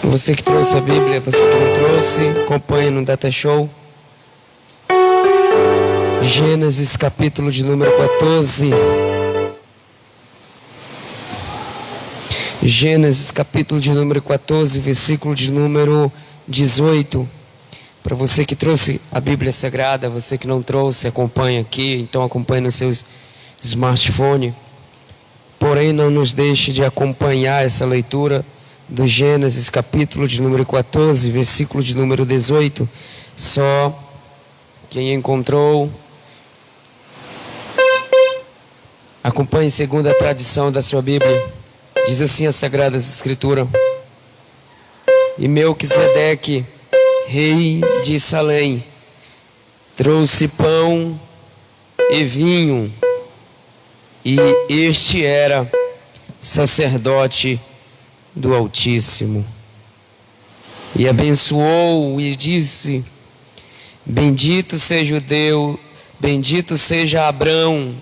Você que trouxe a Bíblia, você que não trouxe, acompanhe no Data Show. Gênesis capítulo de número 14. Gênesis capítulo de número 14, versículo de número 18. Para você que trouxe a Bíblia Sagrada, você que não trouxe, acompanhe aqui, então acompanhe no seu smartphone. Porém, não nos deixe de acompanhar essa leitura do Gênesis capítulo de número 14, versículo de número 18. Só quem encontrou, acompanhe segundo a tradição da sua Bíblia. Diz assim as Sagradas Escrituras: E Melquisedeque, rei de Salém, trouxe pão e vinho, e este era sacerdote do Altíssimo. E abençoou e disse: Bendito seja o Deus, bendito seja Abrão,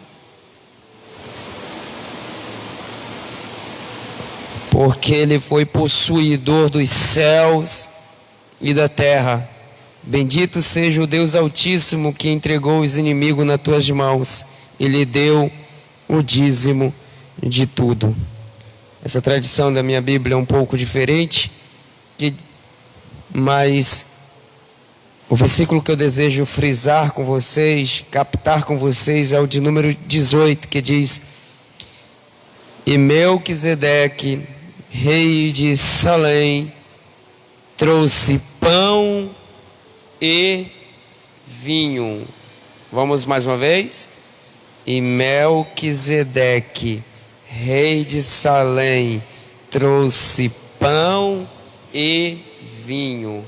porque ele foi possuidor dos céus e da terra. Bendito seja o Deus Altíssimo, que entregou os inimigos nas tuas mãos e lhe deu o dízimo de tudo. Essa tradição da minha Bíblia é um pouco diferente, mas o versículo que eu desejo frisar com vocês, captar com vocês, é o de número 18, que diz: E Melquisedeque, rei de Salém, trouxe pão e vinho. Vamos mais uma vez? E Melquisedeque, rei de Salém, trouxe pão e vinho.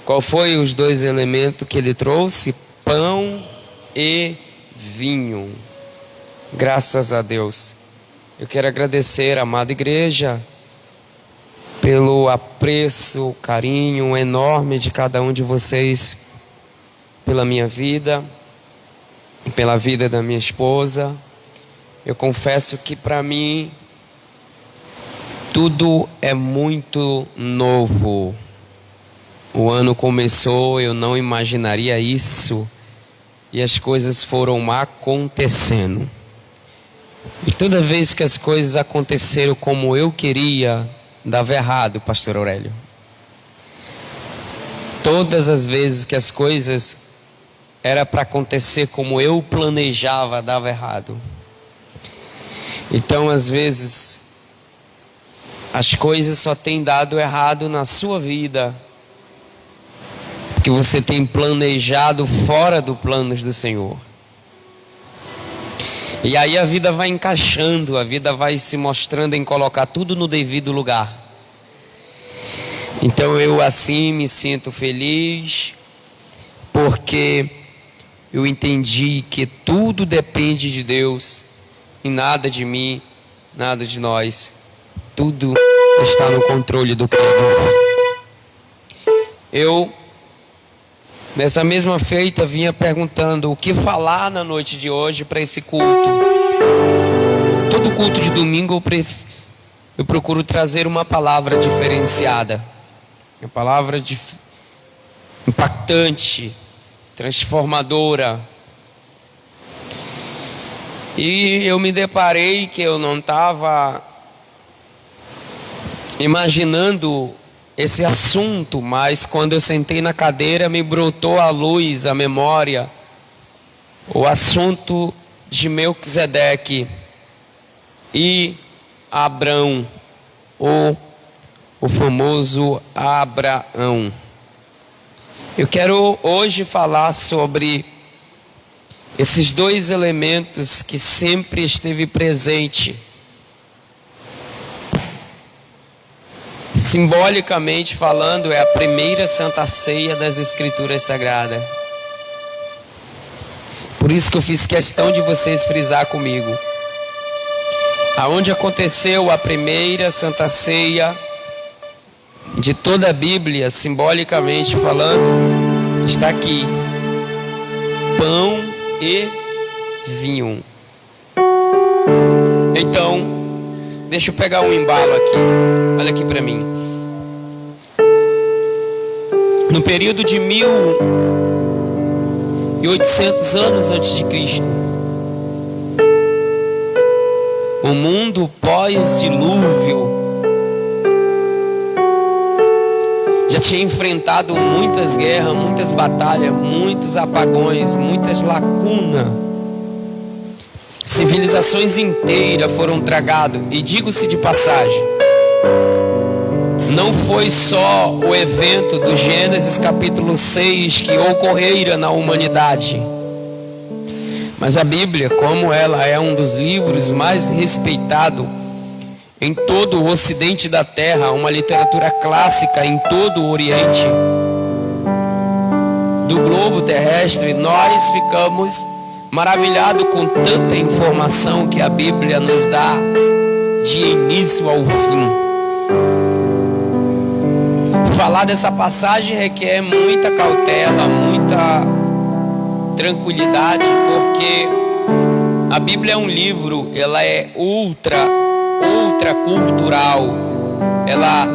Qual foi os dois elementos que ele trouxe? Pão e vinho. Graças a Deus. Eu quero agradecer, amada igreja, pelo apreço, carinho enorme de cada um de vocês, pela minha vida, pela vida da minha esposa. Eu confesso que para mim tudo é muito novo. O ano começou, eu não imaginaria isso, e as coisas foram acontecendo. E toda vez que as coisas aconteceram como eu queria, dava errado, pastor Aurélio. Todas as vezes que as coisas era para acontecer como eu planejava, dava errado. Então, às vezes, as coisas só têm dado errado na sua vida, porque você tem planejado fora dos planos do Senhor. E aí a vida vai encaixando, a vida vai se mostrando em colocar tudo no devido lugar. Então eu assim me sinto feliz, porque eu entendi que tudo depende de Deus e nada de mim, nada de nós. Tudo está no controle do Criador. Eu, nessa mesma feita, vinha perguntando o que falar na noite de hoje para esse culto. Todo culto de domingo eu procuro trazer uma palavra diferenciada, uma palavra impactante, transformadora. E eu me deparei que eu não estava imaginando esse assunto, mas quando eu sentei na cadeira me brotou à luz, à memória, o assunto de Melquisedeque e Abrão, o famoso Abraão. Eu quero hoje falar sobre esses dois elementos que sempre esteve presente. Simbolicamente falando, é a primeira Santa Ceia das Escrituras Sagradas. Por isso que eu fiz questão de vocês frisar comigo. Aonde aconteceu a primeira Santa Ceia de toda a Bíblia, simbolicamente falando, está aqui: pão e vinho. Então, deixa eu pegar um embalo aqui. Olha aqui para mim. No período de 1800 anos antes de Cristo, o mundo pós-dilúvio já tinha enfrentado muitas guerras, muitas batalhas, muitos apagões, muitas lacunas. Civilizações inteiras foram tragadas. E digo-se de passagem, não foi só o evento do Gênesis capítulo 6 que ocorrera na humanidade, mas a Bíblia, como ela é um dos livros mais respeitados em todo o ocidente da terra, uma literatura clássica em todo o oriente do globo terrestre, nós ficamos maravilhados com tanta informação que a Bíblia nos dá de início ao fim. Falar dessa passagem requer muita cautela, muita tranquilidade, porque a Bíblia é um livro, ela é ultra cultural, ela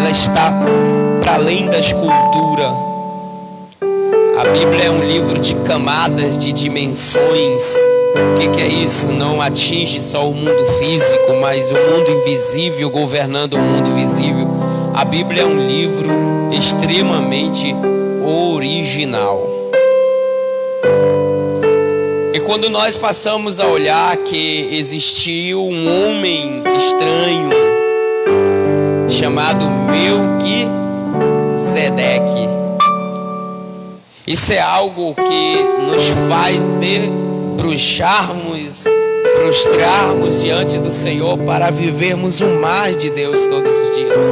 está para além das culturas. A Bíblia é um livro de camadas, de dimensões. O que é isso? Não atinge só o mundo físico, mas o mundo invisível governando o mundo visível. A Bíblia é um livro extremamente original. E quando nós passamos a olhar que existiu um homem estranho chamado Melquisedeque, isso é algo que nos faz debruxarmos, prostrarmos diante do Senhor para vivermos o mais de Deus todos os dias.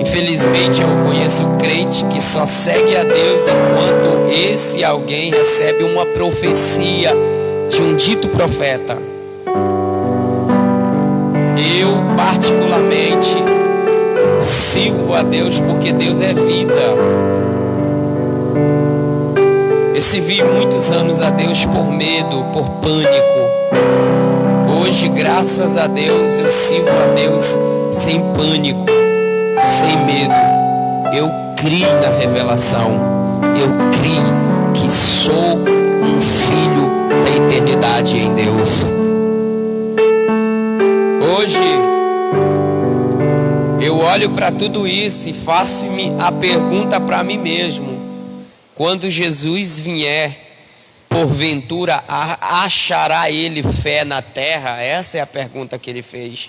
Infelizmente eu conheço crente que só segue a Deus enquanto esse alguém recebe uma profecia de um dito profeta. Eu particularmente sigo a Deus porque Deus é vida. Eu servi muitos anos a Deus por medo, por pânico. Hoje, graças a Deus, eu sirvo a Deus sem pânico, sem medo. Eu criei na revelação. Eu criei que sou um filho da eternidade em Deus. Hoje eu olho para tudo isso e faço-me a pergunta para mim mesmo: quando Jesus vier, porventura achará ele fé na terra? Essa é a pergunta que ele fez.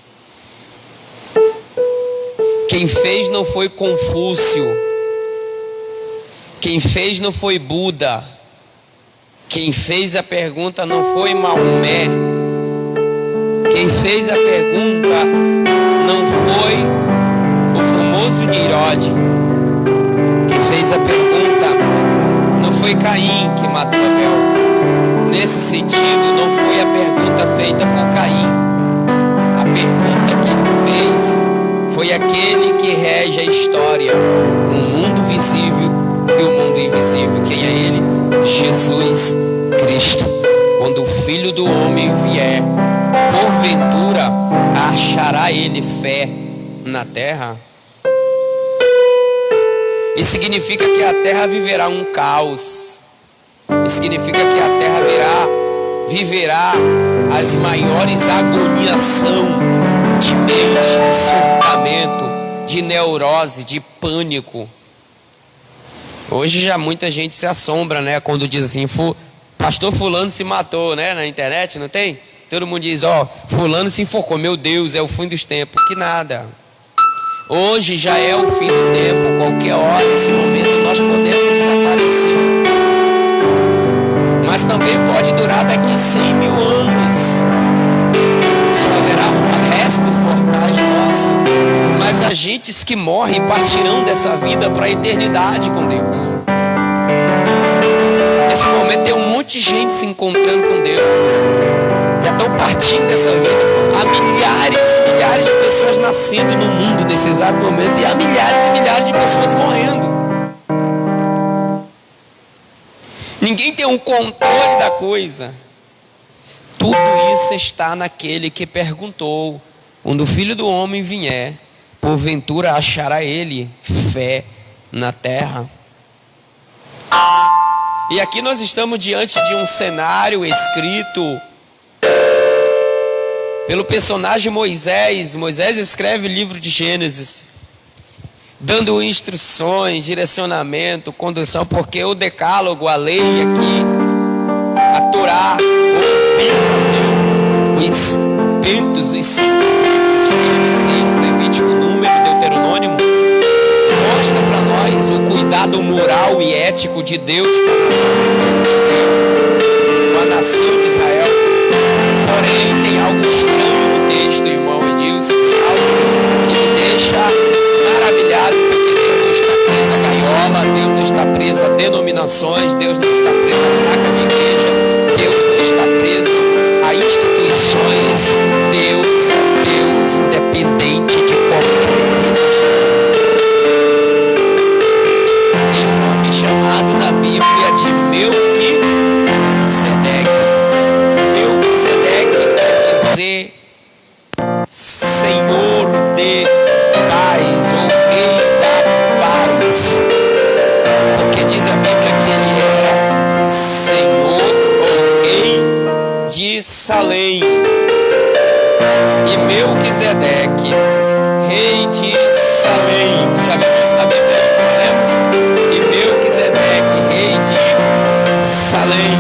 Quem fez não foi Confúcio, quem fez não foi Buda, quem fez a pergunta não foi Maomé, quem fez a pergunta não foi o famoso Nirode, quem fez a pergunta não foi Caim que matou Abel. Nesse sentido, não foi a pergunta feita por Caim. A pergunta que ele fez foi aquele que rege a história, o mundo visível e o mundo invisível. Quem é ele? Jesus Cristo. Quando o Filho do Homem vier, porventura achará ele fé na terra? Isso significa que a terra viverá um caos. Isso significa que a terra viverá as maiores agoniação de mente, de surtamento, de neurose, de pânico. Hoje já muita gente se assombra, né, quando diz assim: pastor fulano se matou, né, na internet, não tem? Todo mundo diz: fulano se enforcou, meu Deus, é o fim dos tempos. Que nada. Hoje já é o fim do tempo. Qualquer hora, nesse momento, nós podemos desaparecer. Mas também pode durar daqui 100 mil anos. Só haverá restos mortais nossos. Mas agentes que morrem partirão dessa vida para a eternidade com Deus. Nesse momento tem um monte de gente se encontrando com Deus. Já estão partindo dessa vida. Há milhares e milhares de pessoas nascendo no mundo nesse exato momento. E há milhares e milhares de pessoas morrendo. Ninguém tem um controle da coisa. Tudo isso está naquele que perguntou: quando o Filho do Homem vier, porventura achará ele fé na terra. E aqui nós estamos diante de um cenário escrito pelo personagem Moisés. Moisés escreve o livro de Gênesis, dando instruções, direcionamento, condução, porque o decálogo, a lei aqui, a Torá, os Pentos, os 5 livros, Gênesis, Levítico, Número, Deuteronômio, mostra para nós o cuidado moral e ético de Deus com a nação de Israel. Porém, tem algo estranho no texto, irmão Edilson, algo que me deixa maravilhado, porque Deus não está preso a gaiola, Deus não está preso a denominações, Deus não está preso a placa de igreja, Deus não está preso a instituições. Deus é Deus independente de qualquer religião. Tem um nome chamado na Bíblia de Melquisedeque. Melquisedeque quer dizer Senhor de paz, ou Rei da paz, porque diz a Bíblia que ele era Senhor ou Rei de Salém. E Melquisedeque, Rei de Salém, tu já viu isso na Bíblia? E Melquisedeque, Rei de Salém.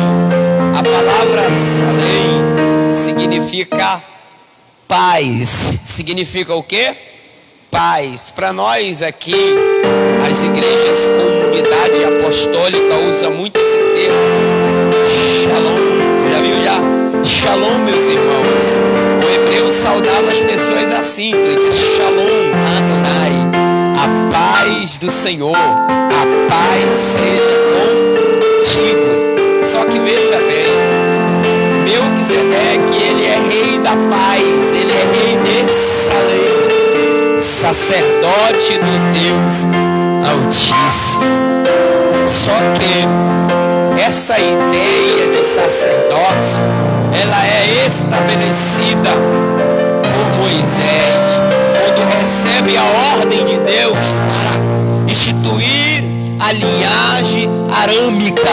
A palavra Salém significa paz. Significa o quê? Paz. Para nós aqui, as igrejas, comunidade apostólica, usa muito esse termo, Shalom. Já viu já? Shalom, meus irmãos. O hebreu saudava as pessoas assim, Shalom Adonai. A paz do Senhor, a paz seja contigo. Só que veja bem, Melquisedeque, ele é rei da paz, ele é rei de Salém, sacerdote do Deus Altíssimo. Só que essa ideia de sacerdócio, ela é estabelecida por Moisés, quando recebe a ordem de Deus para instituir a linhagem arâmica,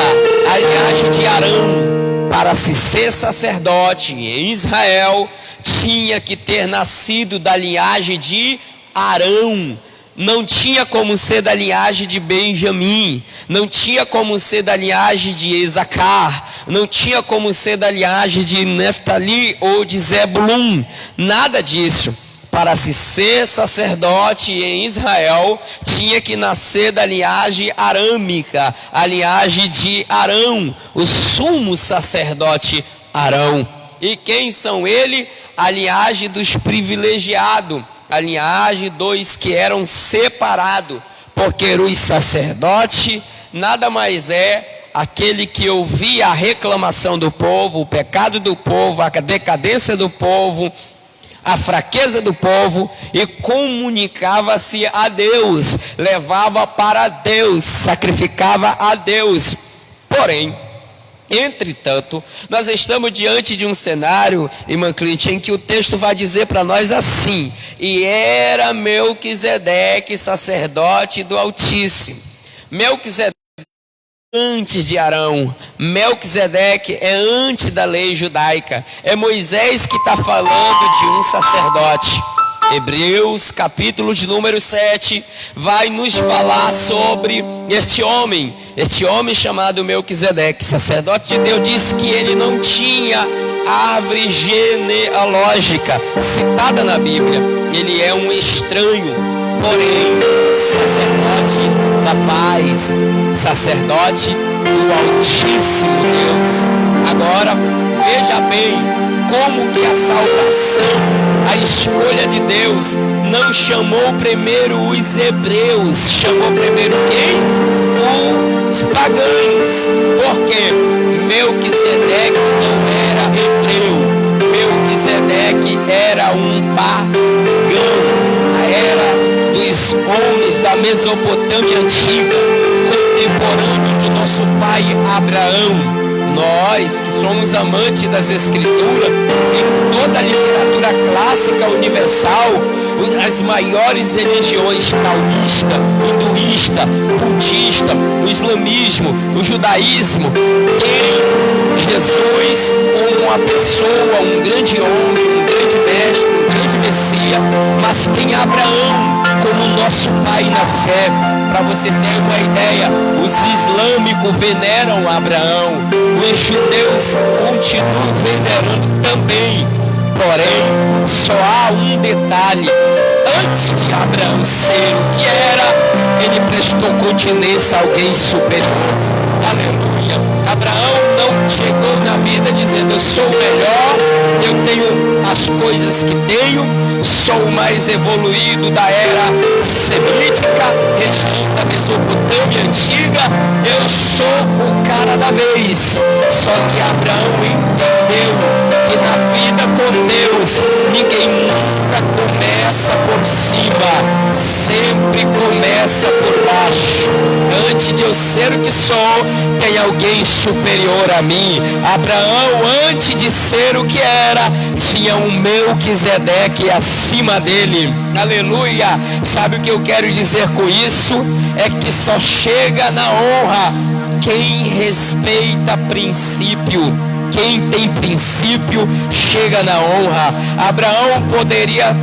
a linhagem de Arão. Para se ser sacerdote em Israel, tinha que ter nascido da linhagem de Arão. Não tinha como ser da linhagem de Benjamim, não tinha como ser da linhagem de Isacar, não tinha como ser da linhagem de Neftali ou de Zebulun, nada disso. Para se ser sacerdote em Israel, tinha que nascer da linhagem arâmica, a linhagem de Arão, o sumo sacerdote Arão. E quem são ele? A linhagem dos privilegiados, a linhagem dos que eram separados, porque os sacerdotes nada mais é aquele que ouvia a reclamação do povo, o pecado do povo, a decadência do povo, a fraqueza do povo, e comunicava-se a Deus, levava para Deus, sacrificava a Deus. Porém, entretanto, nós estamos diante de um cenário, irmã Clint, em que o texto vai dizer para nós assim: e era Melquisedeque sacerdote do Altíssimo. Melquisedeque antes de Arão, Melquisedeque é antes da lei judaica. É Moisés que está falando de um sacerdote. Hebreus, capítulo de número 7, vai nos falar sobre este homem chamado Melquisedeque, sacerdote de Deus. Diz que ele não tinha árvore genealógica citada na Bíblia. Ele é um estranho, porém sacerdote da paz, sacerdote do Altíssimo Deus. Agora, veja bem como que a salvação, a escolha de Deus, não chamou primeiro os hebreus, chamou primeiro quem? Os pagãos. Porque Melquisedeque não era hebreu, Melquisedeque era um pagão, era dos homens da Mesopotâmia antiga, contemporâneo de nosso pai Abraão. Nós que somos amantes das Escrituras, em toda a literatura clássica universal, as maiores religiões taoísta, hinduísta, budista, o islamismo, o judaísmo, tem Jesus como uma pessoa, um grande homem, um grande mestre, um grande Messias, mas tem Abraão como nosso pai na fé. Para você ter uma ideia, os islâmicos veneram Abraão, os judeus continuam venerando também. Porém, só há um detalhe: antes de Abraão ser o que era, ele prestou continência a alguém superior. Aleluia. Abraão não chegou na vida dizendo: eu sou o melhor, eu tenho as coisas que tenho, sou o mais evoluído da era semítica, região da Mesopotâmia antiga, eu sou o cara da vez. Só que Abraão entendeu que na vida com Deus ninguém nunca começa por cima, sempre começa por baixo. Antes de eu ser o que sou, tem alguém superior a mim. Abraão, antes de ser o que era, tinha um Melquisedeque acima dele. Aleluia. Sabe o que eu quero dizer com isso? É que só chega na honra quem respeita princípio. Quem tem princípio chega na honra. Abraão poderia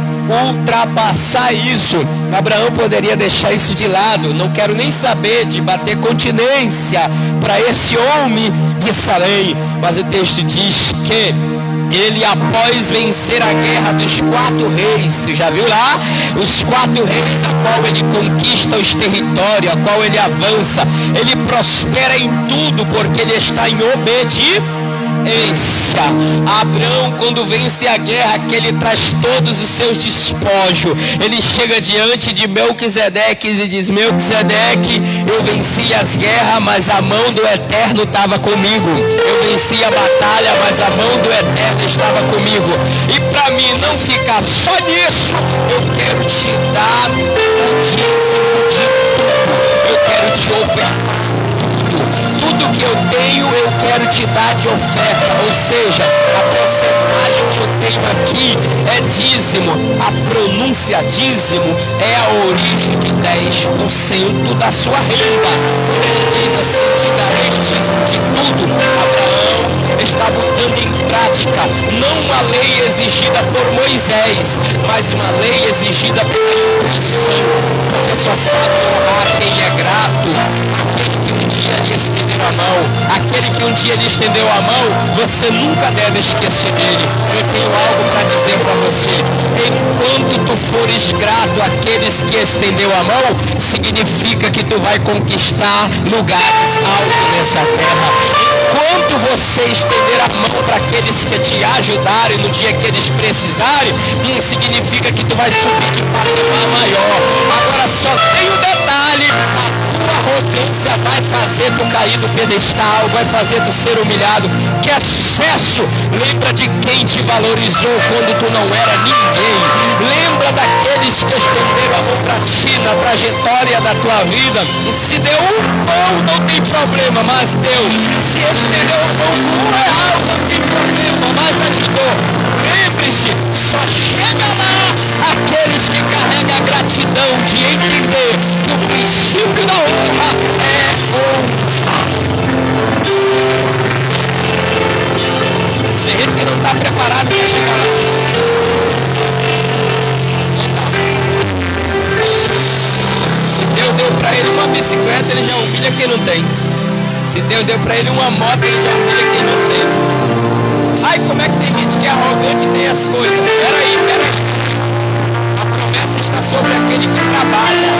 ultrapassar isso. Abraão poderia deixar isso de lado. Não quero nem saber de bater continência para esse homem de Salém. Mas o texto diz que ele, após vencer a guerra dos 4 reis, você já viu lá? Os 4 reis a qual ele conquista os territórios, a qual ele avança, ele prospera em tudo porque ele está em obediência. Abraão, quando vence a guerra, que ele traz todos os seus despojos, ele chega diante de Melquisedeque e diz: Melquisedeque, eu venci as guerras, mas a mão do Eterno estava comigo. Eu venci a batalha, mas a mão do Eterno estava comigo. E para mim não ficar só nisso, eu quero te dar o dízimo de tudo. Eu quero te ofertar tudo que eu tenho, eu quero te dar de oferta. Ou seja, a porcentagem que eu tenho aqui é dízimo. A pronúncia dízimo é a origem de 10% da sua renda. Ele diz assim: te darei o dízimo de tudo. Abraão está botando em prática não uma lei exigida por Moisés, mas uma lei exigida pela intuição, porque só sabe honrar quem é grato. Aquele que um dia lhe estendeu a mão, aquele que um dia lhe estendeu a mão, você nunca deve esquecer dele. Eu tenho algo para dizer para você: enquanto tu fores grato àqueles que estendeu a mão, significa que tu vai conquistar lugares altos nessa terra. Enquanto você estender a mão para aqueles que te ajudarem no dia que eles precisarem, significa que tu vai subir de patamar maior. Agora só tem um detalhe: a tua arrogância vai fazer tu cair do pedestal, vai fazer tu ser humilhado. Quer sucesso? Lembra de quem te valorizou quando tu não era ninguém. Lembra daqueles que estenderam a mão para ti na trajetória da tua vida. Se deu um pão, não tem problema, mas deu. Se estendeu a mão R$1, não tem problema, mas ajudou. Lembre-se, só chega lá aqueles que carregam a gratidão de entender que o princípio da honra é honra. Tem gente que não está preparado para chegar lá. Se Deus deu para ele uma bicicleta, ele já humilha quem não tem. Se Deus deu para ele uma moto, ele já humilha quem não tem. Ai, como é que tem gente que é arrogante e tem as coisas? Peraí. A promessa está sobre aquele que trabalha.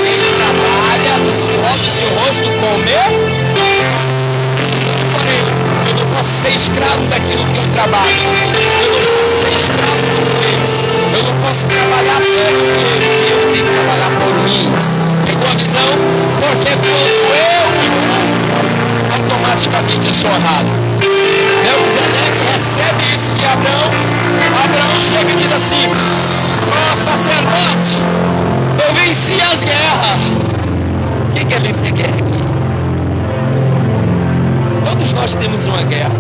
Quem trabalha no suor do seu rosto comer. Porém, eu não posso ser escravo daquilo que eu trabalho. Eu não posso ser escravo do dinheiro. Eu não posso trabalhar pelo dinheiro. O dinheiro tem que trabalhar por mim. Pegou a visão? Porque quando eu automaticamente eu sou honrado. Melquisedeque recebe isso de Abraão. Abraão chega e diz assim: ó sacerdote, eu venci as guerras. Quem quer vencer guerra aqui? Todos nós temos uma guerra.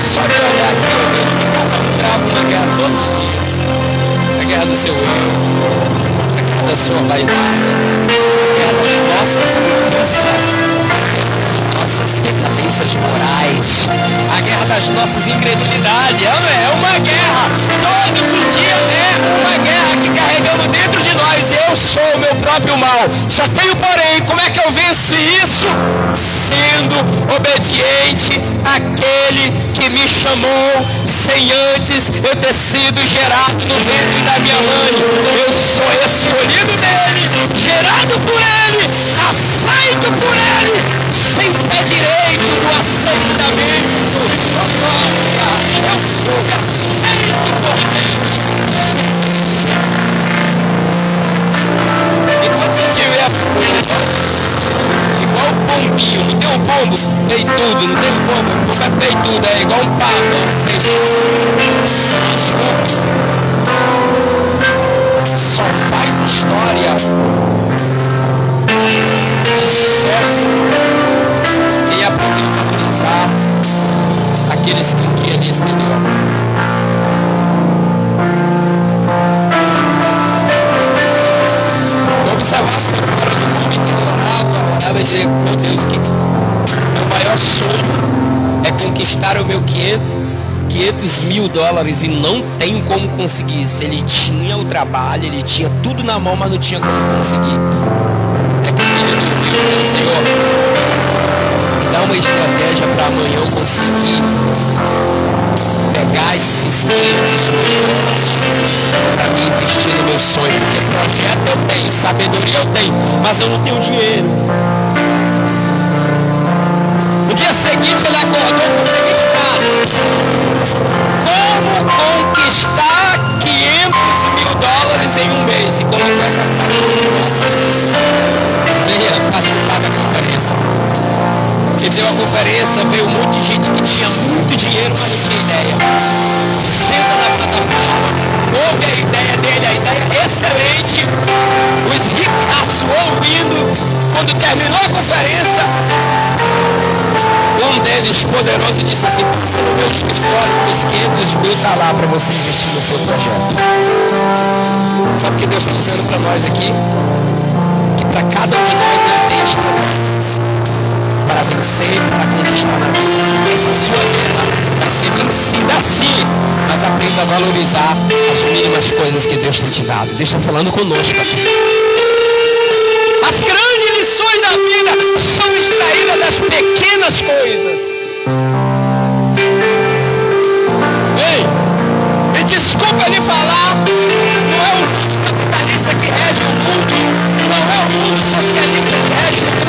Só de olhar aqui eu vejo que cada um trava uma guerra todos os dias. A guerra do seu eu, a guerra da sua vaidade, a guerra das nossas cobiças, nossas decadências morais, a guerra das nossas incredulidades. É uma guerra, todos os dias é uma guerra que carregamos dentro de nós. Eu sou o meu próprio mal. Só tenho, porém, como é que eu venci isso? Sendo obediente àquele que me chamou sem antes eu ter sido gerado no ventre da minha mãe. Eu sou escolhido dele, gerado por ele, aceito por ele, sem ter direito do aceitamento. Eu fui aceito por Deus. E quando você tiver igual um pombinho, não tem um pombo? Tem tudo, não tem um pombo? O pombo tem tudo, é igual um pavão, tem tudo. Só faz história de sucesso quem aprende a valorizar aqueles que um dia lhe estendeu. Eu observava a história do homem que orava e dizia: meu Deus, meu maior sonho é conquistar o meu 500 mil dólares e não tenho como conseguir isso. Ele tinha o trabalho, ele tinha tudo na mão, mas não tinha como conseguir. É que o filho dormiu, Senhor, me dá uma estratégia para amanhã eu conseguir pegar esses 500 mil dólares para me investir no meu sonho. Porque projeto eu tenho, sabedoria eu tenho, mas eu não tenho dinheiro. No dia seguinte ele acordou com a seguinte frase: como conquistar 500 mil dólares em um mês? E colocou essa frase no final. Venha participar da conferência. Ele deu a conferência, veio um monte de gente que tinha muito dinheiro, mas não tinha ideia. Senta na plataforma, ouve a ideia dele, a ideia é excelente. Os ricaços ouvindo. Quando terminou a conferência, um deles, poderoso, disse assim: passa no meu escritório, os 500 mil está lá para você investir no seu projeto. Sabe o que Deus está dizendo para nós aqui? Que para cada um de nós ele tem estratégias para vencer, para conquistar na vida. Essa sua guerra vai ser vencida assim, mas aprenda a valorizar as mínimas coisas que Deus tem te dado. Deus está falando conosco aqui. As grandes lições da vida são extraídas das pequenas coisas. Ei, me desculpa lhe falar, não é o mundo capitalista que rege o mundo, não é o mundo socialista que rege o mundo,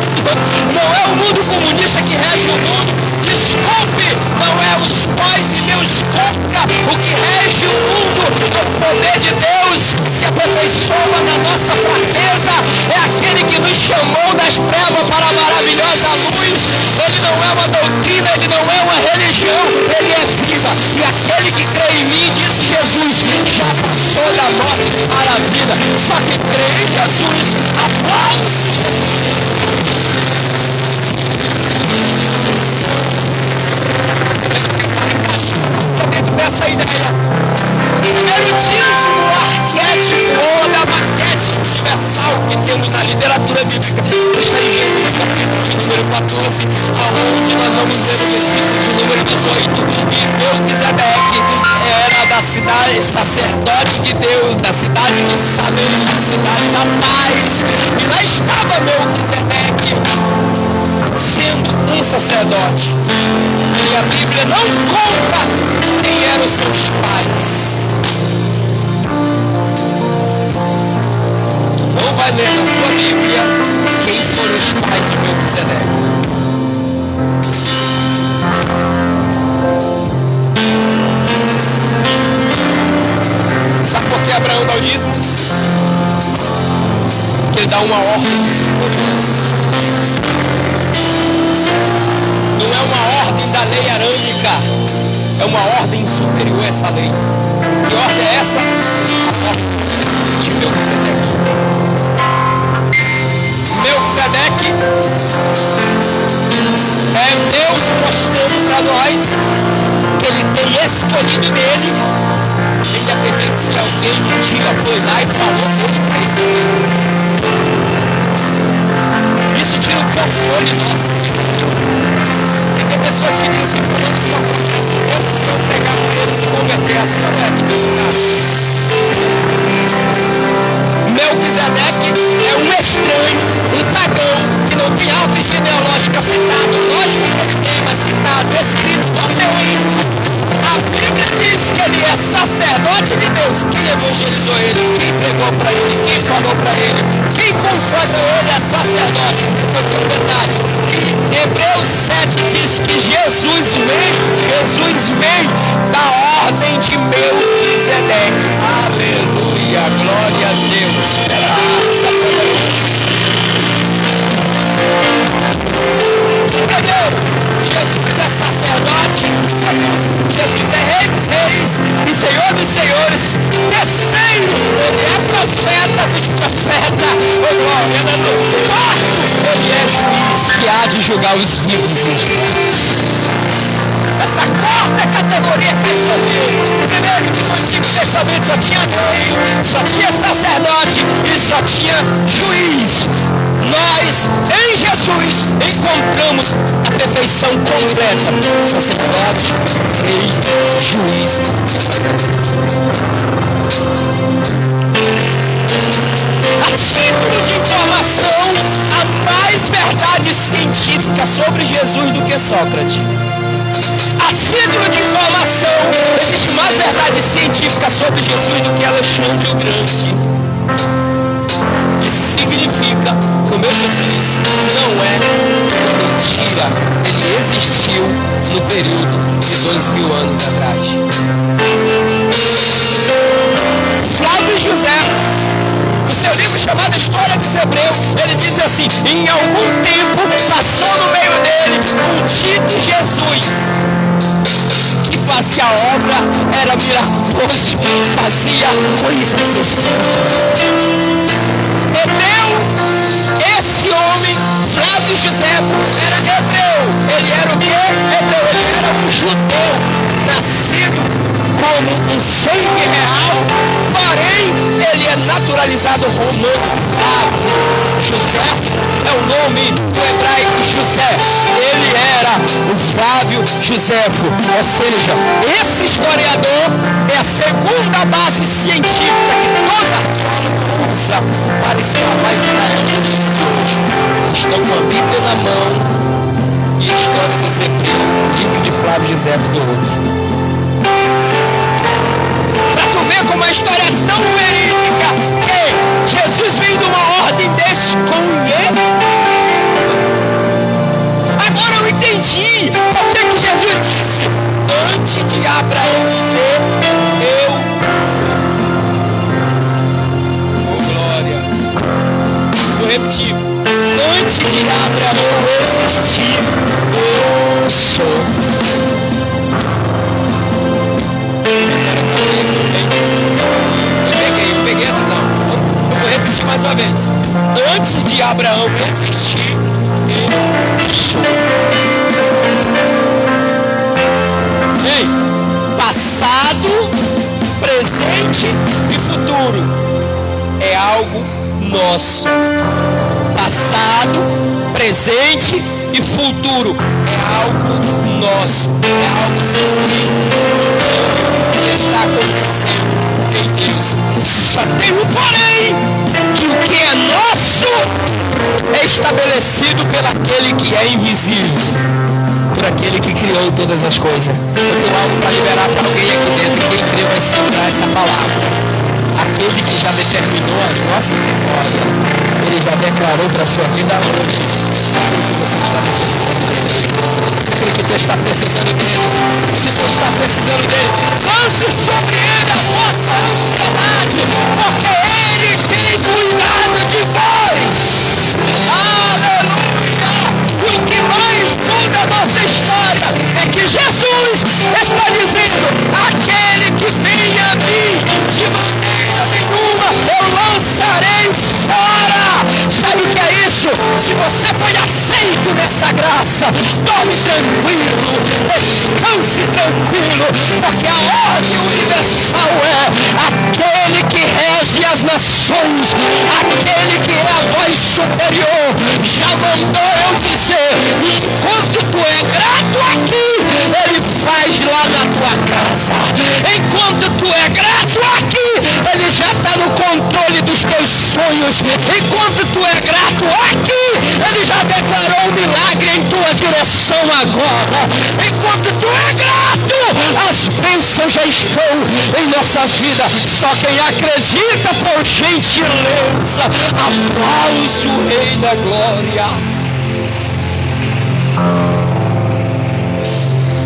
não é o mundo comunista que rege o mundo. Desculpe, não é os pais de Deus contra o que rege o mundo. O poder de Deus se aperfeiçoa na nossa fraqueza. É aquele que nos chamou das trevas para a maravilhosa luz. Ele não é uma doutrina, ele não é uma religião, ele é vida. E aquele que crê em mim, disse Jesus, já passou da morte para a vida. Só que crê em Jesus, aplausos. Dentro dessa ideia, primeiro dízimo, o arquétipo ou da maquete universal que temos na literatura bíblica está em Gênesis capítulo de número 14, aonde nós vamos ver o versículo de número 18. E Melquisedeque era da cidade, sacerdote de Deus, da cidade de Salém, da cidade da paz. E lá estava Melquisedeque sendo um sacerdote. E a Bíblia não conta quem eram os seus pais. Não vai ler na sua Bíblia quem foram os pais de Melquisedeque. Sabe por que Abraão dá o dízimo? Porque ele dá uma ordem superior. Não é uma ordem da lei arâmica, é uma ordem superior a essa lei. Que ordem é essa? A ordem de Melquisedeque. Melquisedeque é Deus mostrando para nós que ele tem escolhido nele, independente se alguém diga pessoa foi lá e falou dele para esse homem. Isso tira o controle nosso de Deus. Tem pessoas que dizem assim, fulano só conhece Deus se eu pregar com ele, se converter assim, não é que diz nada. Melquisedeque é um estranho, um pagão, que não tem árvore genealógica citado, lógico que ele tem, mas citado, escrito, não tem. A Bíblia diz que ele é sacerdote de Deus. Quem evangelizou ele? Quem pregou para ele? Quem falou para ele? Quem consagrou ele a sacerdote? Outro detalhe. Hebreus 7 diz que Jesus vem da ordem de Melquisedeque. Aleluia, glória a Deus. Entendeu? Jesus é sacerdote, Jesus é rei dos reis e senhor dos senhores. Terceiro, ele é profeta dos profetas. Quarto, ele é juiz que há de julgar os vivos e os mortos. Essa quarta categoria cai sobre ele. Primeiro que no Antigo Testamento só tinha rei, só tinha sacerdote e só tinha juiz. Nós, em Jesus, encontramos a perfeição completa. Sacerdote, rei, juiz. A título de informação, há mais verdade científica sobre Jesus do que Sócrates. A título de informação, existe mais verdade científica sobre Jesus do que Alexandre o Grande. Isso significa que o meu Jesus não é uma mentira. Ele existiu no período de 2000 anos atrás. Flávio José, no seu livro chamado História dos Hebreus, ele diz assim: em algum tempo passou no meio dele um dito Jesus, que fazia obra, era miraculoso, fazia coisas estranhas. Esse homem, Flávio José, era hebreu. Ele era o quê? Hebreu. Ele era um judeu, nascido como um sangue real, porém ele é naturalizado romano. José é o nome do hebraico José. Ele era o Flávio Joséfo. Ou seja, esse historiador é a segunda base científica que toda arqueóloga usa para escavar israelitas de hoje. Estão com a Bíblia na mão e a história dos Hebreus, livro de Flávio Joséfo do outro. Para tu ver como a história é tão verídica, que Jesus vem de uma ordem desconhecida. Agora eu entendi por que Jesus disse: antes de Abraão ser, eu sou. Oh glória. Vou repetir: antes de Abraão existir, eu sou. Eu peguei a visão. Eu vou repetir mais uma vez. Antes de Abraão existir, eu sou. Ei, passado, presente e futuro é algo nosso. Passado, presente e futuro é algo nosso. É algo sim que está acontecendo em Deus. Só tem um porém, que o que é nosso é estabelecido pelaquele que é invisível, por aquele que criou todas as coisas. Eu tenho algo para liberar para alguém aqui dentro, e quem crê vai segurar essa palavra. Aquele que já determinou a nossa vitória, ele já declarou para a sua vida hoje aquilo que você está necessitando dele. Aquilo que Deus está precisando dele. Se Deus está precisando dele, lance sobre ele a vossa ansiedade, porque ele tem cuidado de vós. Aleluia! E o que mais muda a nossa história é que Jesus está dizendo: aquele que vem a mim, de maneira nenhuma eu lançarei fora. Sabe o que é isso? Se você foi aceito junto nessa graça. Dorme tranquilo, descanse tranquilo, porque a ordem universal é: aquele que rege as nações, aquele que é a voz superior, já mandou eu dizer: enquanto tu é grato aqui, ele faz lá na tua casa. Enquanto tu é grato aqui, ele já está no controle dos teus sonhos. Enquanto tu é grato aqui, ele já declarou um milagre em tua direção agora. Enquanto tu é grato, as bênçãos já estão em nossas vidas. Só quem acredita, por gentileza, aplaude o Rei da Glória.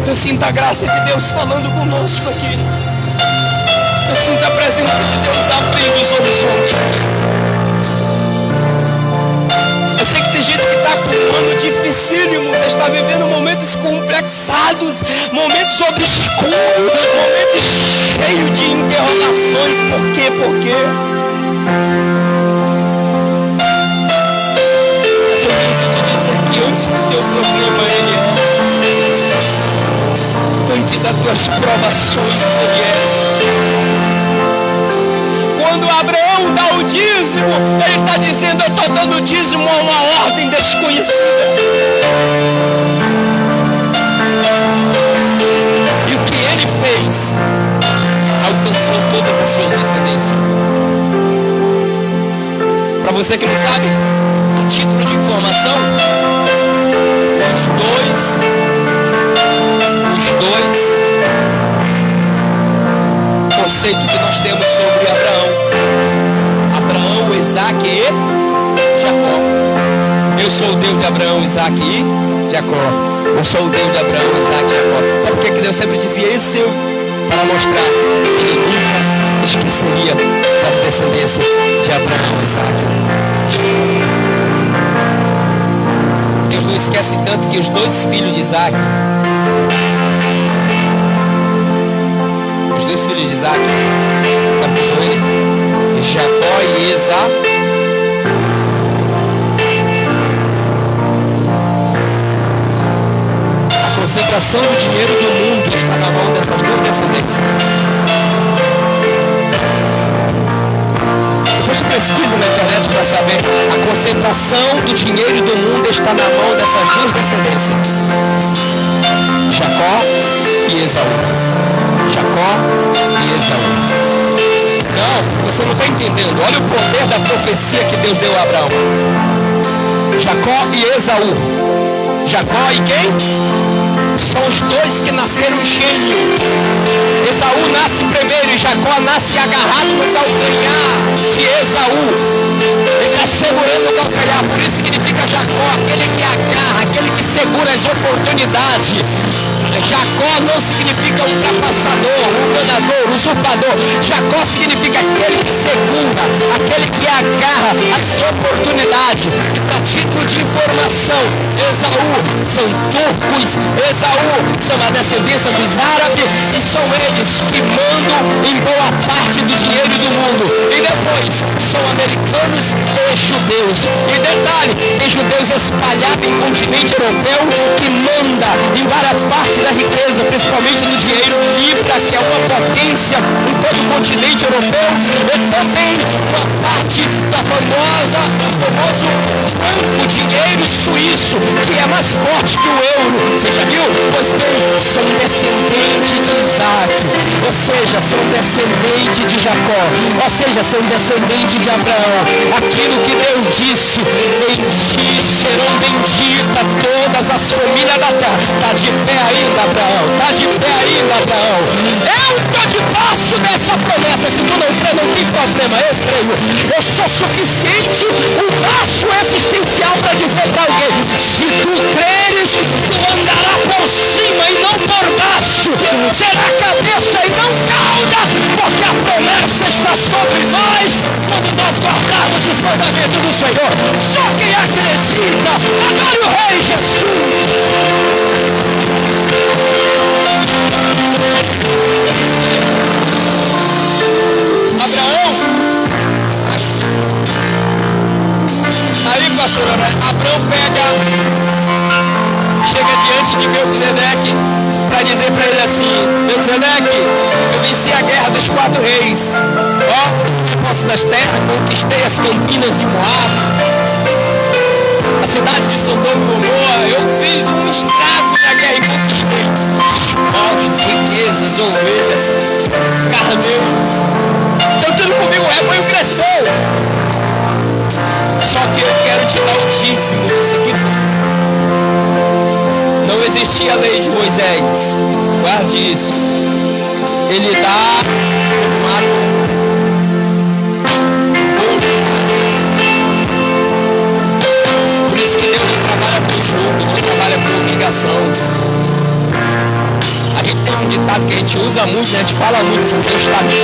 Eu sinto a graça de Deus falando conosco aqui. Eu sinto a presença de Deus abrindo os horizontes. Eu sei que tem gente que está com um ano dificílimo, você está vivendo momentos complexados, momentos obscuros, momentos cheios de interrogações. Por quê? Por quê? Mas eu quero te dizer que antes do teu problema, ele é. Antes das tuas provações, ele é. Quando Abraão dá o dízimo, ele está dizendo: eu estou dando o dízimo a uma ordem desconhecida. E o que ele fez alcançou todas as suas descendências. Para você que não sabe, a título de informação, os dois conceitos que nós temos sobre Abraão, Isaac e Jacó. Eu sou o Deus de Abraão, Isaac e Jacó. Eu sou o Deus de Abraão, Isaac e Jacó. Sabe por que Deus sempre dizia isso? Para mostrar que ele nunca esqueceria das descendências de Abraão, Isaac. Deus não esquece tanto que os dois filhos de Isaac, sabe quem são eles? Jacó e Esaú. A concentração do dinheiro do mundo está na mão dessas duas descendências. Depois você pesquisa na internet para saber. A concentração do dinheiro do mundo está na mão dessas duas descendências: Jacó e Esaú. Jacó e Esaú. Não, você não está entendendo. Olha o poder da profecia que Deus deu a Abraão. Jacó e Esaú. Jacó e quem? São os dois que nasceram gêmeos. Esaú nasce primeiro e Jacó nasce agarrado no calcanhar de Esaú. Ele está segurando o calcanhar, por isso significa Jacó, aquele que agarra, aquele que segura as oportunidades. Jacó não significa um capaçador, um enganador, um usurpador. Jacó significa aquele que segura, aquele que agarra as oportunidades. E para título de informação, Esaú são turcos, Esaú são a descendência dos árabes, e são eles que mandam em boa parte do dinheiro do mundo. E depois são americanos e judeus. E detalhe, tem judeus espalhados em continente europeu que manda em várias partes da riqueza, principalmente no dinheiro libra, que é uma potência em todo o continente europeu, e também uma parte do famoso franco, dinheiro suíço, que é mais forte que o euro. Você já viu? Pois bem, são descendentes de Isaac, ou seja, são descendentes de Jacó, ou seja, são descendentes de Abraão. Aquilo que Deus disse: em ti serão benditas todas as famílias da terra. Está de pé ainda, Abraão? Está de pé ainda, Abraão? Eu estou debaixo dessa promessa. Se tu não crê, não tem problema, eu creio. Eu sou suficiente, um baixo existencial para dizer para alguém: se tu creres, tu andará por cima e não por baixo, será cabeça e não cauda, porque a promessa está sobre nós quando nós guardarmos os mandamentos do Senhor. Só quem acredita, adore o Rei Jesus. Abraão, aí pastor, Abraão pega chega diante de Melquisedeque para dizer para ele assim: Melquisedeque, eu venci a guerra dos 4 reis. Ó, posse das terras, conquistei as campinas de Moab, a cidade de Sodoma e Gomorra. Eu fiz um estrago na guerra e conquistei despojos, riquezas, ovelhas, carneiros. Então tudo comigo, o rebanho cresceu. Só que eu quero te dar o dízimo disso aqui. Não existia a lei de Moisés. Guarde isso. Ele dá por isso que Deus não trabalha com jogo, não trabalha com obrigação. A gente tem um ditado que a gente usa muito, né? A gente fala muito assim: Deus está me.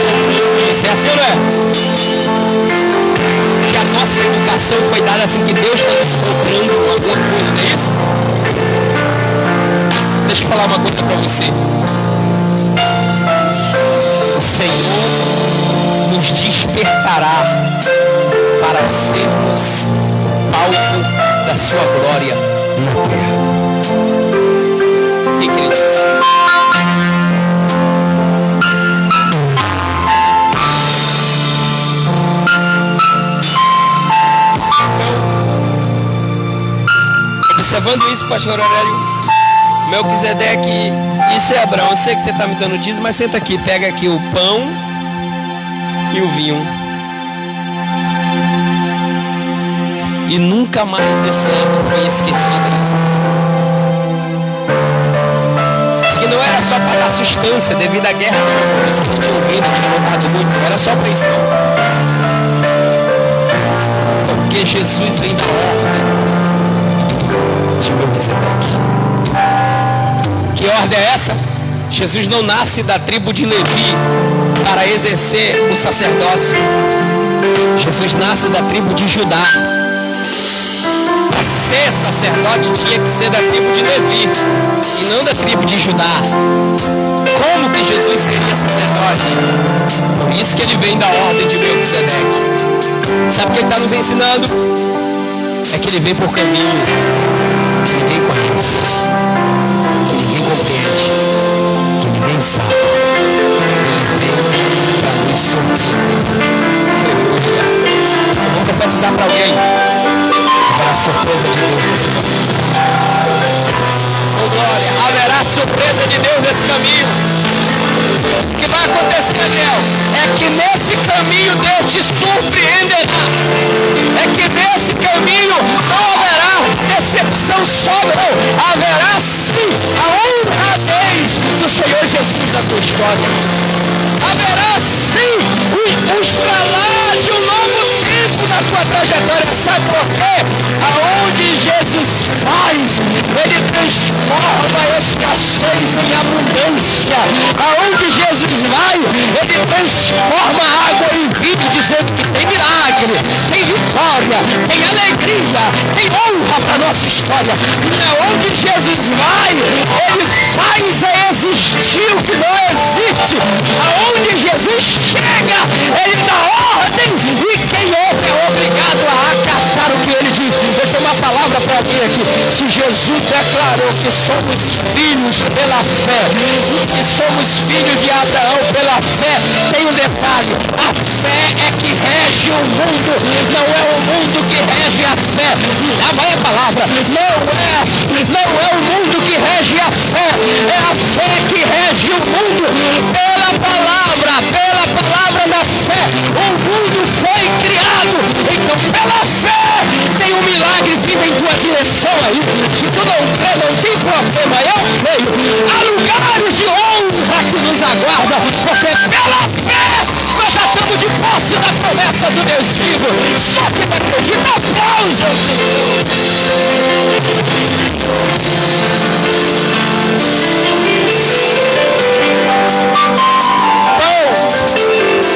Isso é assim, não é? Que a nossa educação foi dada assim, que Deus está nos cobrando alguma coisa, não é isso? Deixa eu falar uma coisa para você. O Senhor nos despertará para sermos palco da sua glória na terra. O que ele disse? Observando isso, pastor Aurélio, Melquisedeque, isso é Abraão. Eu sei que você está me dando dízimo, mas senta aqui, pega aqui o pão e o vinho. E nunca mais esse ato foi esquecido. Diz que não era só para dar sustância devido à guerra, diz que eles tinham vindo, tinham lutado muito, não era só para isso não. Porque Jesus vem da ordem de Melquisedeque. Que ordem é essa? Jesus não nasce da tribo de Levi para exercer o sacerdócio. Jesus nasce da tribo de Judá. Para ser sacerdote tinha que ser da tribo de Levi e não da tribo de Judá. Como que Jesus seria sacerdote? Por isso que ele vem da ordem de Melquisedeque. Sabe o que ele está nos ensinando? É que ele vem por caminho que ninguém conhece, que ninguém compreende, que ninguém sabe. Ele vem para nos surpreender. Eu vou profetizar para alguém. Haverá surpresa de Deus nesse caminho. Oh glória, haverá surpresa de Deus nesse caminho. O que vai acontecer, Daniel, é que nesse caminho Deus te surpreenderá. É que nesse caminho não haverá decepção só, não. Haverá sim a honradez do Senhor Jesus na tua história. Haverá sim um estralar de um novo tempo na tua trajetória. Sabe por quê? Aonde Jesus faz, ele transforma a escassez em abundância. Aonde Jesus vai, ele transforma a água em vinho, dizendo que tem milagre, tem vitória, tem alegria, tem honra para a nossa história. E aonde Jesus vai, ele faz existir o que não existe. Aonde Jesus chega, ele dá ordem, e quem ouve é obrigado a acatar o que ele diz. Eu tenho uma palavra para alguém aqui. Se Jesus declarou que somos filhos pela fé, que somos filhos de Abraão pela fé, tem um detalhe: a fé é que rege o mundo, não é o mundo que rege a fé. Lá vai a palavra, não é o mundo que rege a fé, é a fé que rege o mundo. Pela palavra da fé, o mundo foi criado. Então pela fé tem um milagre vindo em tua direção aí. Se tu não crê, não tem problema, eu creio. Há lugares de honra que nos aguarda, porque pela fé nós já estamos de posse da promessa do Deus vivo. Só que não acredita, aplausos ao Senhor.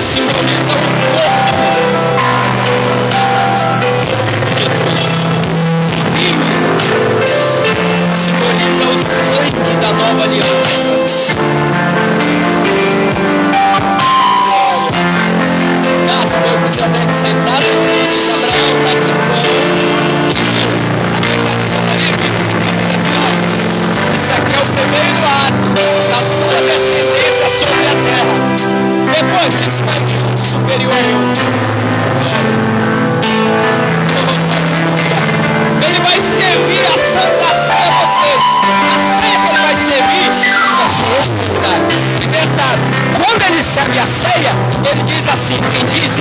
Simboliza o corpo de Jesus. Vinho simboliza o sangue da nova aliança. Nasce Melquisedeque sentado e diz: Abraão, está aqui o pão. Sabe o que está dizendo ali, filho? Você está dizendo assim, ó.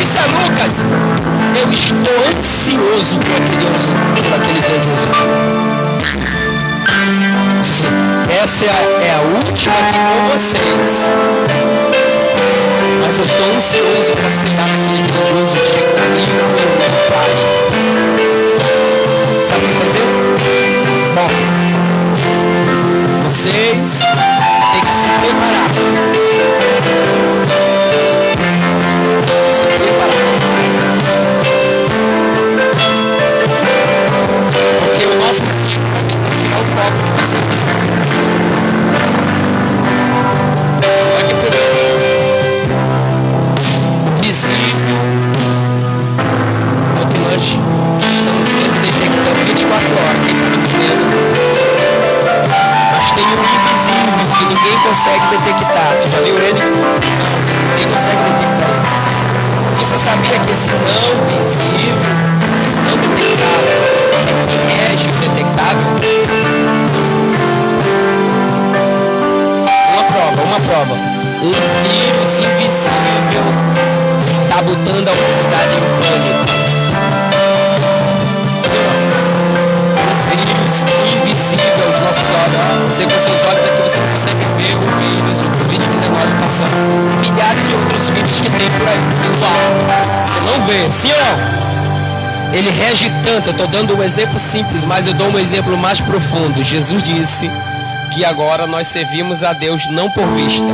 disse a Lucas: eu estou ansioso por aquele grandioso dia. Essa é a última aqui com vocês. Mas eu estou ansioso para chegar naquele grandioso dia comigo e meu Pai. Sabe o que eu estou dizendo? Bom, vocês têm que se preparar. Porque o nosso tirar o foco de você. Olha aqui por aí. O visível é o que nós estamos sendo detectando 24 horas. Tem muito medo. Mas tem um invisível que ninguém consegue detectar. Tu já viu ele? Ninguém consegue detectar ele. Você sabia que esse não visível, esse não detectável, é que rege o detectável? Uma prova. Um vírus invisível está botando a humanidade em pânico. Um vírus invisível aos nossos olhos. Você com seus olhos aqui você não consegue ver o vírus, o Covid-19 passando. Milhares de outros vírus que tem por aí. Você não vê, sim ou não? Ele rege tanto. Eu estou dando um exemplo simples, mas eu dou um exemplo mais profundo. Jesus disse que agora nós servimos a Deus não por vista,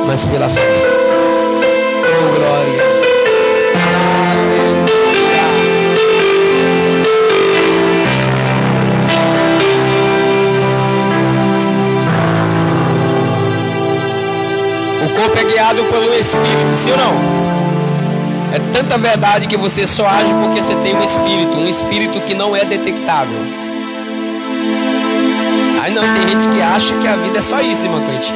mas pela fé. Oh, glória. O corpo é guiado pelo Espírito, sim ou não? É tanta verdade que você só age porque você tem um espírito que não é detectável. Aí não, tem gente que acha que a vida é só isso, irmão Cleide.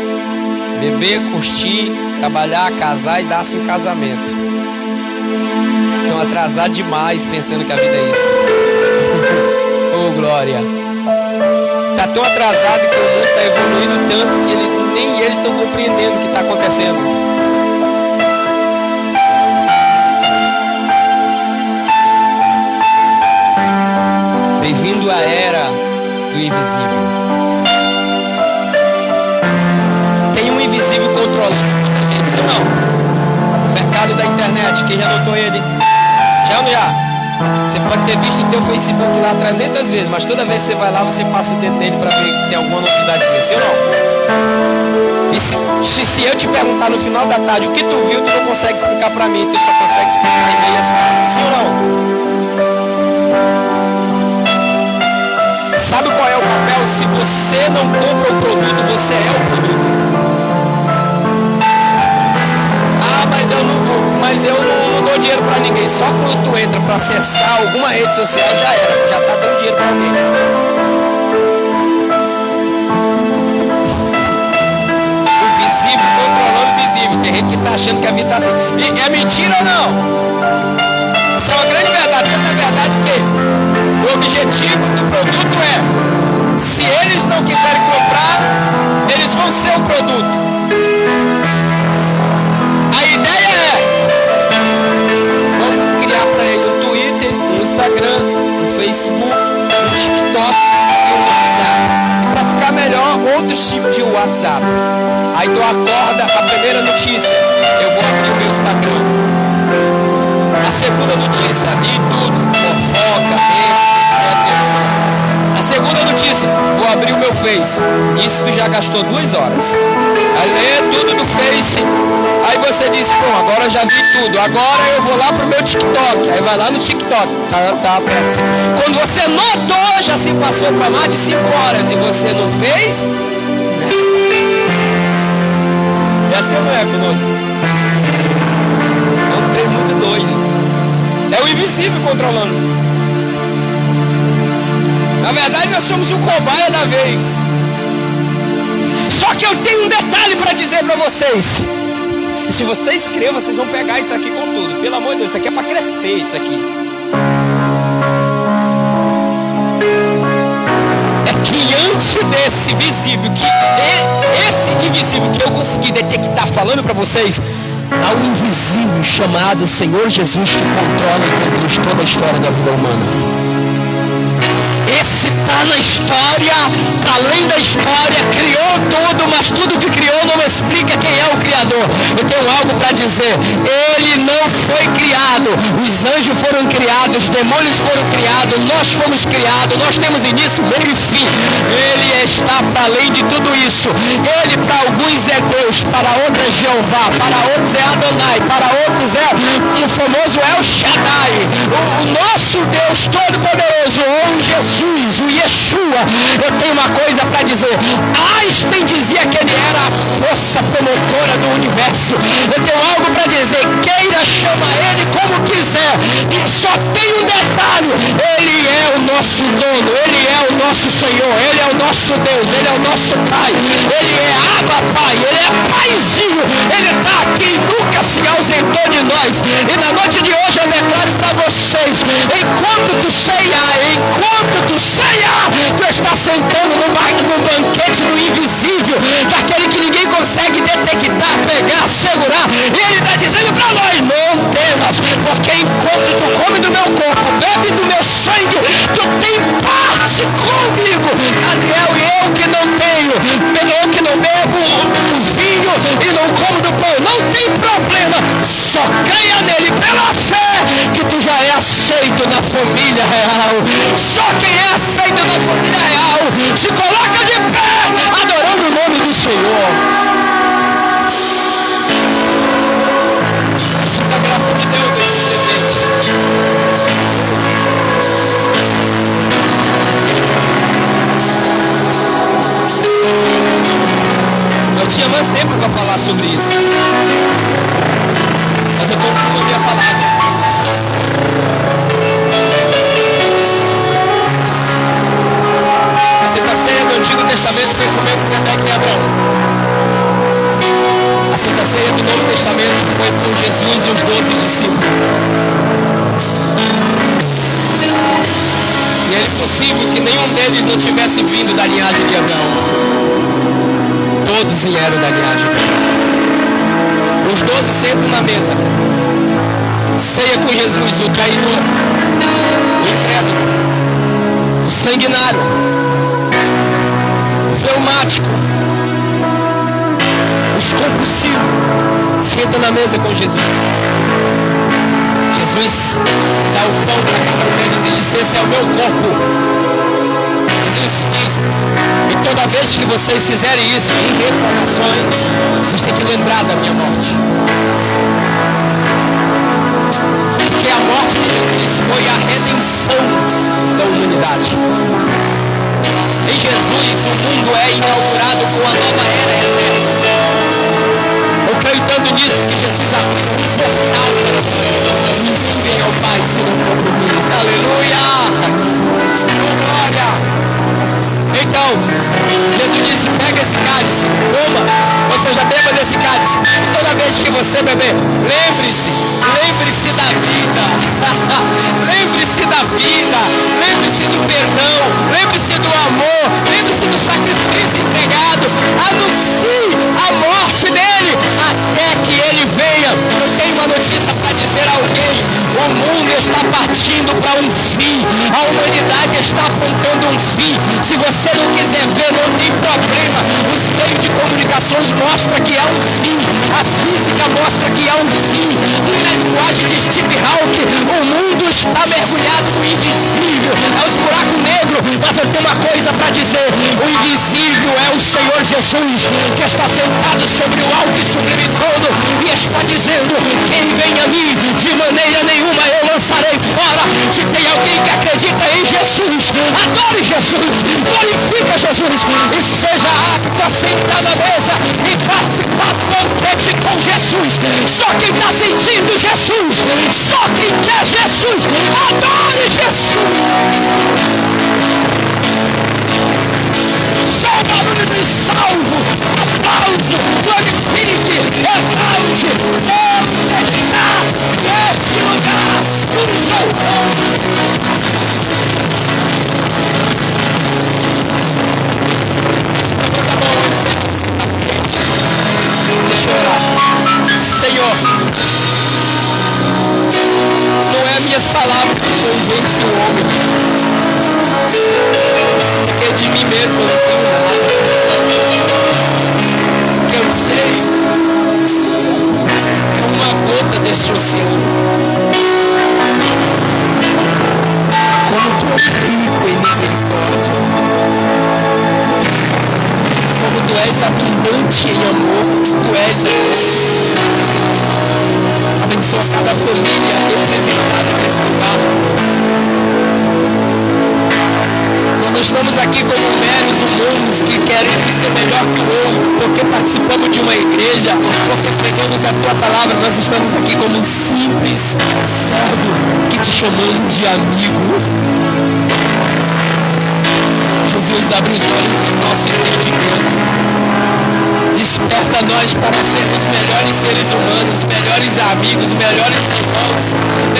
Beber, curtir, trabalhar, casar e dar-se um casamento. Estão atrasados demais pensando que a vida é isso. Oh, glória. Está tão atrasado que o mundo está evoluindo tanto que nem eles estão compreendendo o que está acontecendo. Bem-vindo à era do invisível. Tem um invisível controlando a gente, sim ou não? O mercado da internet, quem já notou ele? Já ou não já? Você pode ter visto o teu Facebook lá 300 vezes, mas toda vez que você vai lá, você passa o dedo nele para ver que tem alguma novidade, sim ou não? E se eu te perguntar no final da tarde o que tu viu, tu não consegue explicar para mim, tu só consegue explicar em meias palavras, sim ou não? Sabe qual é o papel? Se você não compra o produto, você é o produto. Ah, mas eu não dou dinheiro pra ninguém. Só quando tu entra pra acessar alguma rede social já era. Já tá dando dinheiro pra alguém. O visível controlando o visível. Tem gente que tá achando que a vida tá assim. E é mentira ou não? Isso é uma grande verdade. É verdade que o objetivo do produto é, se eles não quiserem comprar, eles vão ser o produto. A ideia é, vamos criar para ele um Twitter, um Instagram, um Facebook, um TikTok e um WhatsApp. Para ficar melhor, outros tipos de WhatsApp. Aí tu acorda, a primeira notícia, eu vou abrir o meu Instagram. A segunda notícia, ali tudo, fofoca, a segunda notícia, vou abrir o meu Face. Isso tu já gastou 2 horas. Aí lê tudo do Face. Aí você diz, pô, agora eu já vi tudo. Agora eu vou lá pro meu TikTok. Aí vai lá no TikTok. Tá aberto. Quando você notou, já se passou para mais de 5 horas e você não fez. É assim ou não é conosco? É um trem muito doido. É o invisível controlando. Na verdade, nós somos o cobaia da vez. Só que eu tenho um detalhe para dizer para vocês. E se vocês crerem, vocês vão pegar isso aqui com tudo. Pelo amor de Deus, isso aqui é para crescer, isso aqui. É que antes desse visível, esse invisível que eu consegui detectar falando para vocês, Há um invisível chamado Senhor Jesus que controla e conduz toda a história da vida humana. Esse está na história, tá além da história, criou tudo, mas tudo que criou não explica quem é o Criador. Eu tenho algo para dizer: ele não foi criado, os anjos foram criados, os demônios foram criados, nós fomos criados, nós temos início, meio e fim. Ele está para além de tudo isso. Ele para alguns é Deus, para outros é Jeová, para outros é Adonai, para outros é o famoso El Shaddai, o nosso Deus Todo-Poderoso, ou Jesus, o Yeshua. Eu tenho uma coisa para dizer: Einstein dizia que ele era a força promotora do universo. Eu tenho algo para dizer: queira, chama ele como quiser, e só tem um detalhe: ele é o nosso dono, ele é o nosso Senhor, ele é o nosso Deus, ele é o nosso Pai, ele é Abba Pai, ele é Paizinho, ele está aqui, nunca se ausentou de nós. E na noite de hoje eu declaro para vocês: enquanto tu ceia, tu está sentando no banquete do invisível, daquele que ninguém consegue detectar, pegar, segurar. E ele está dizendo para nós: não temas, porque enquanto tu come do meu corpo, bebe do meu sangue, tu tem parte comigo. Daniel, eu que não bebo o vinho e não como do pão, não tem problema, só creia nele pela fé, que tu já é aceito na família real. Só quem é aceito na família real se coloca de pé, adorando o nome do Senhor. Sinta a graça de Deus nesse presente. Eu tinha mais tempo para falar sobre isso, mas eu concluí a palavra. A Santa Ceia do Antigo Testamento foi com Melquisedeque e Abraão. A Santa Ceia do Novo Testamento foi com Jesus e os 12 discípulos. E é impossível que nenhum deles não tivesse vindo da linhagem de Abraão. Todos vieram da linhagem de Abraão. Os 12 sentam na mesa, ceia com Jesus, o traidor, o incrédulo, o sanguinário, o fleumático, os compulsivos, sentam na mesa com Jesus. Jesus dá o pão para cada um deles e diz: esse é o meu corpo. Jesus diz: e toda vez que vocês fizerem isso em recordações, vocês têm que lembrar da minha morte. Porque a morte de Jesus foi a redenção da humanidade. Em Jesus o mundo é inaugurado com a nova era eterna. Eu creio tanto nisso que Jesus abriu um portal para nós. Ninguém vem ao Pai se não for por mim. Aleluia! Glória! Então, Jesus disse: pega esse cálice, toma, ou seja, beba desse cálice. E toda vez que você beber, lembre-se da vida. Lembre-se da vida, lembre-se do perdão, lembre-se do amor, lembre-se do sacrifício entregado. Anuncie a morte dele até que ele venha. Eu tenho uma notícia para dizer a alguém: o mundo está partindo para um fim, a humanidade está apontando um fim. Se você não quiser ver, não tem problema. Os meios de comunicações mostram que há um fim, a física mostra que há um fim. Na linguagem de Steve Hawking, o mundo está mergulhado no invisível, é os buracos negros. Mas eu tenho uma coisa para dizer: o invisível é o Senhor Jesus, que está sentado sobre o alto e sublime trono e está dizendo: quem vem a mim, de maneira nenhuma eu lançarei fora. Se tem alguém que acredita em Jesus, adore Jesus, glorifica Jesus e seja apto a sentar na mesa e participar do banquete com Jesus. Só quem está sentindo Jesus, só quem quer Jesus, adore Jesus. Só o barulho dos salvos, aplauso, glorifique, exalte, está neste lugar, o Senhor. Deixa eu orar. Senhor, palavras que convencem o homem. Porque de mim mesmo eu não tenho nada. Porque eu sei que uma gota deste oceano, como tu és rico em misericórdia, como tu és abundante em amor, tu és amor. Abençoa cada família representada nesse lugar. Nós não estamos aqui como meros humanos que querem ser melhor que o outro, porque participamos de uma igreja, porque pregamos a tua palavra. Nós estamos aqui como um simples servo que te chamamos de amigo. Jesus, abre os olhos do nosso entendimento. Desperta nós para sermos melhores seres humanos, melhores amigos, melhores irmãos.